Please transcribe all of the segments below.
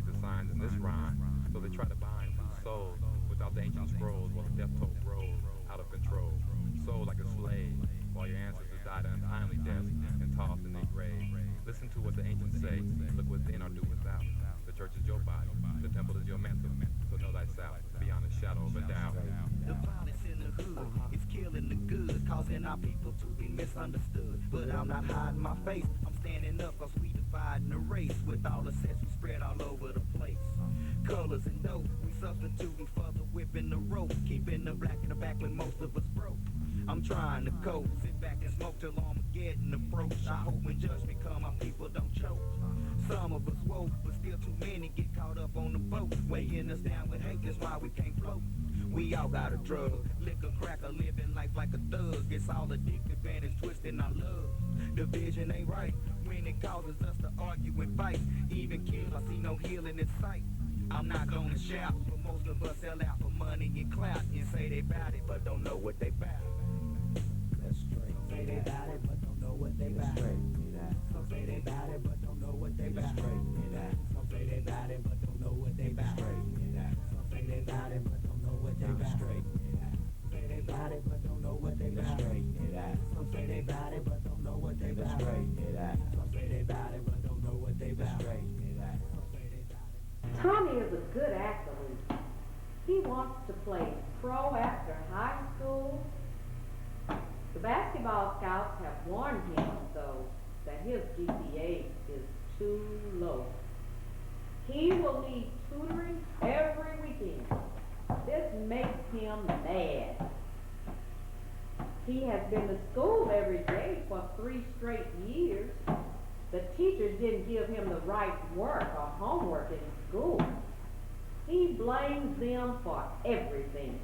read the signs in this rhyme. So they try to bind two souls without the ancient scrolls while the death toll grows out of control. Soul like a slave while your ancestors died an untimely death and tossed in their grave. Listen to what the ancients say. Look within or do without. The church is your body. The temple is your mental. So know thyself beyond a shadow of a doubt. The violence in the hood is killing the good, causing our people to be misunderstood. But I'm not hiding my face, I'm standing up cause we dividing the race with all the sets we spread all over the place. Colors and dope, we substituting for the whip and the rope, keeping the black in the back when most of us broke. I'm trying to cope, sit back and smoke till Armageddon approach. I hope when judgment come, our people don't choke. Some of us woke, but still too many get caught up on the boat, weighing us down with hate, that's why we can't float. We all got a drug, liquor, cracker, living life like a thug. It's all addictive and it's twisting our love. Division ain't right when it causes us to argue and fight. Even kill, I see no healing in sight. I'm not gonna shout, but most of us sell out for money and clout and say they bout it, but don't know what they bout. That's straight. Say they bout it, but don't know what they bout. Some say they bout it, but don't know what they bout. Some say they bout it, but don't know what they bout. Some say they bout it, but don't know what they bout. Say they bout it, but don't know what they bout. Some say they bout it, but don't know what they bout. Some say they bout it, but don't know what they bout. Tommy is a good athlete. He wants to play pro after high school. The basketball scouts have warned him, though, that his GPA is too low. He will need tutoring every weekend. This makes him mad. He has been to school every day for 3 straight years. The teachers didn't give him the right work or homework in school. He blames them for everything.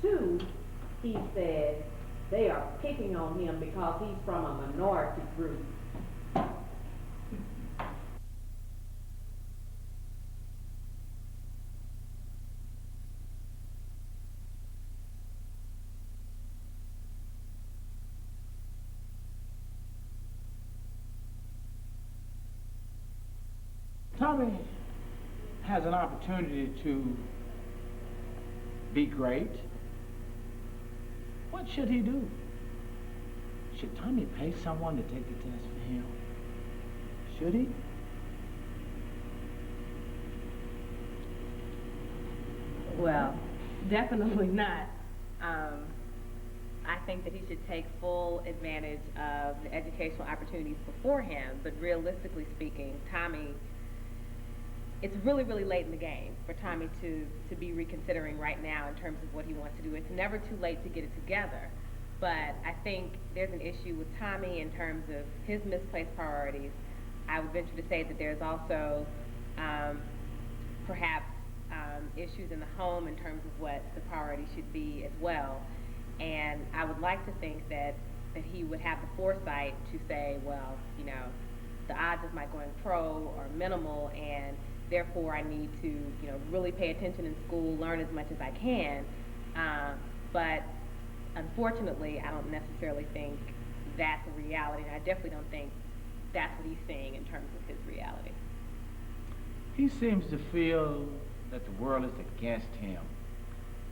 2, he said, they are picking on him because he's from a minority group. Tommy has an opportunity to be great. What should he do? Should Tommy pay someone to take the test for him? Should he? Well, definitely not. I think that he should take full advantage of the educational opportunities before him, but realistically speaking, Tommy, it's really, really late in the game for Tommy to be reconsidering right now in terms of what he wants to do. It's never too late to get it together, but I think there's an issue with Tommy in terms of his misplaced priorities. I would venture to say that there's also perhaps issues in the home in terms of what the priority should be as well. And I would like to think that he would have the foresight to say, well, you know, the odds of my going pro are minimal, and therefore I need to, you know, really pay attention in school, learn as much as I can. But unfortunately, I don't necessarily think that's a reality, and I definitely don't think that's what he's saying in terms of his reality. He seems to feel that the world is against him,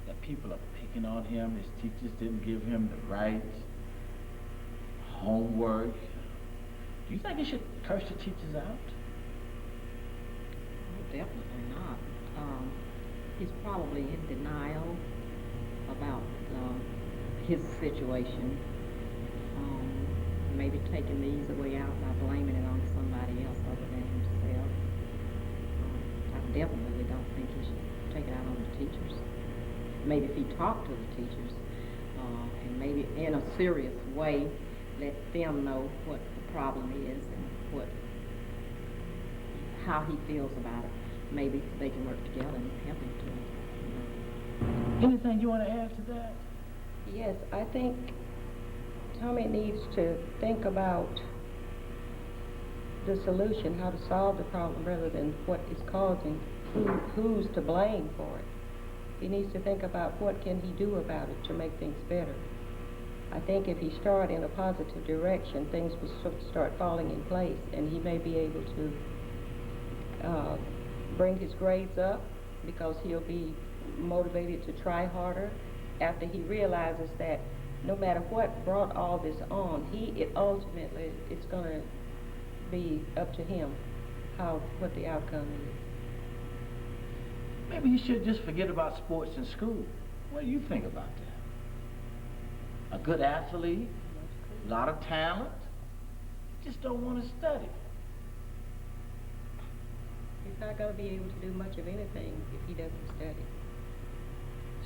that people are picking on him, his teachers didn't give him the right homework. Do you think he should curse the teachers out? Oh, definitely not. He's probably in denial about his situation. Maybe taking the easy way out by blaming it on somebody else other than himself. I definitely don't think he should take it out on the teachers. Maybe if he talked to the teachers, and maybe in a serious way, let them know what the problem is and how he feels about it. Maybe they can work together and help him to. Anything you want to add to that? Yes, I think Tommy needs to think about the solution, how to solve the problem rather than what is causing, who's to blame for it. He needs to think about what can he do about it to make things better. I think if he started in a positive direction, things will start falling in place, and he may be able to bring his grades up because he'll be motivated to try harder after he realizes that no matter what brought all this on, ultimately it's going to be up to him what the outcome is. Maybe he should just forget about sports in school. What do you think about that? A good athlete, a lot of talent, just don't want to study. He's not going to be able to do much of anything if he doesn't study.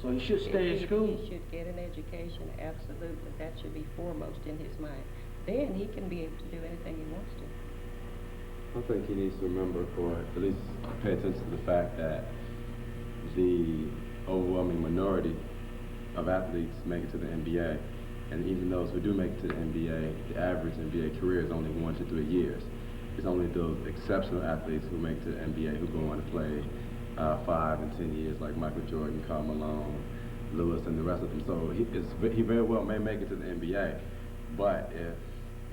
So he should stay in school? He should get an education, absolutely. That should be foremost in his mind. Then he can be able to do anything he wants to. I think he needs to remember, or at least pay attention to the fact that the overwhelming minority of athletes make it to the NBA. And even those who do make it to the NBA, the average NBA career is only 1 to 3 years. It's only those exceptional athletes who make it to the NBA who go on to play 5 and 10 years, like Michael Jordan, Karl Malone, Lewis, and the rest of them. So he very well may make it to the NBA, but if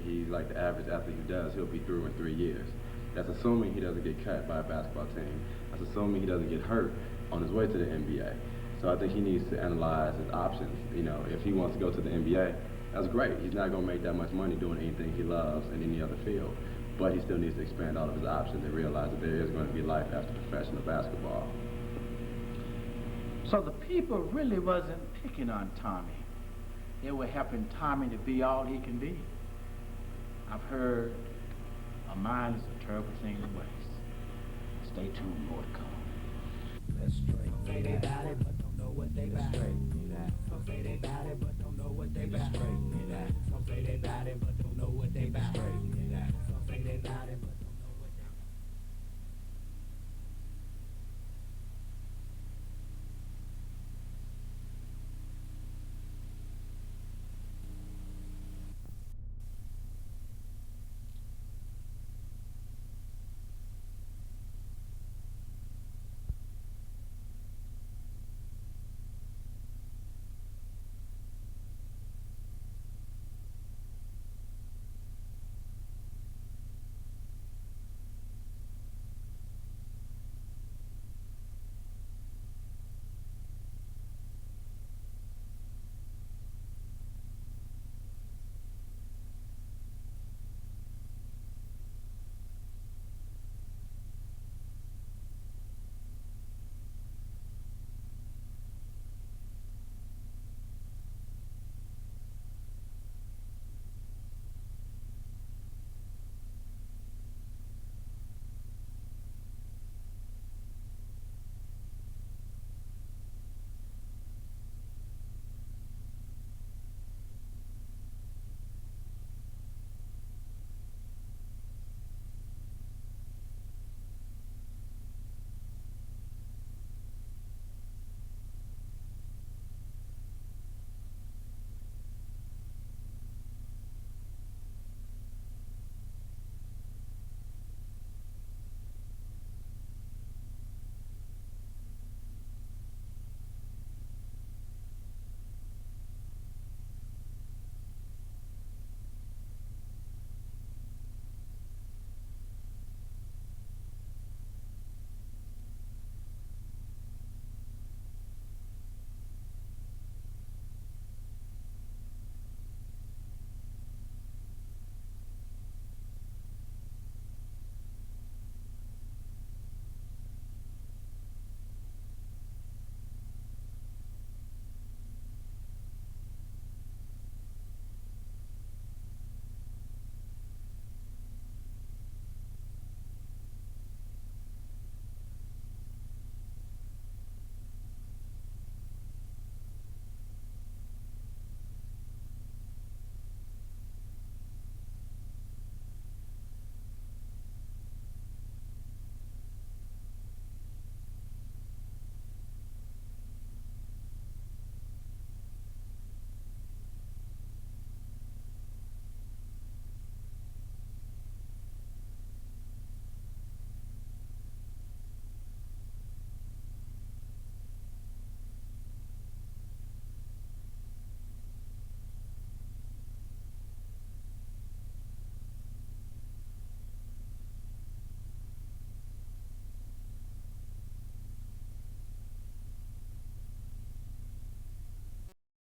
he's like the average athlete who does, he'll be through in 3 years. That's assuming he doesn't get cut by a basketball team. That's assuming he doesn't get hurt on his way to the NBA. So I think he needs to analyze his options. You know, if he wants to go to the NBA, that's great. He's not going to make that much money doing anything he loves in any other field. But he still needs to expand all of his options and realize that there is going to be life after professional basketball. So the people really wasn't picking on Tommy. They were helping Tommy to be all he can be. I've heard a mind is a terrible thing to waste. Stay tuned, more to come. That's straight. Say they got it, but don't know what they got. Some say they got it, but don't know what they got. Some say they got it, but don't know what they got. Some say they got it, but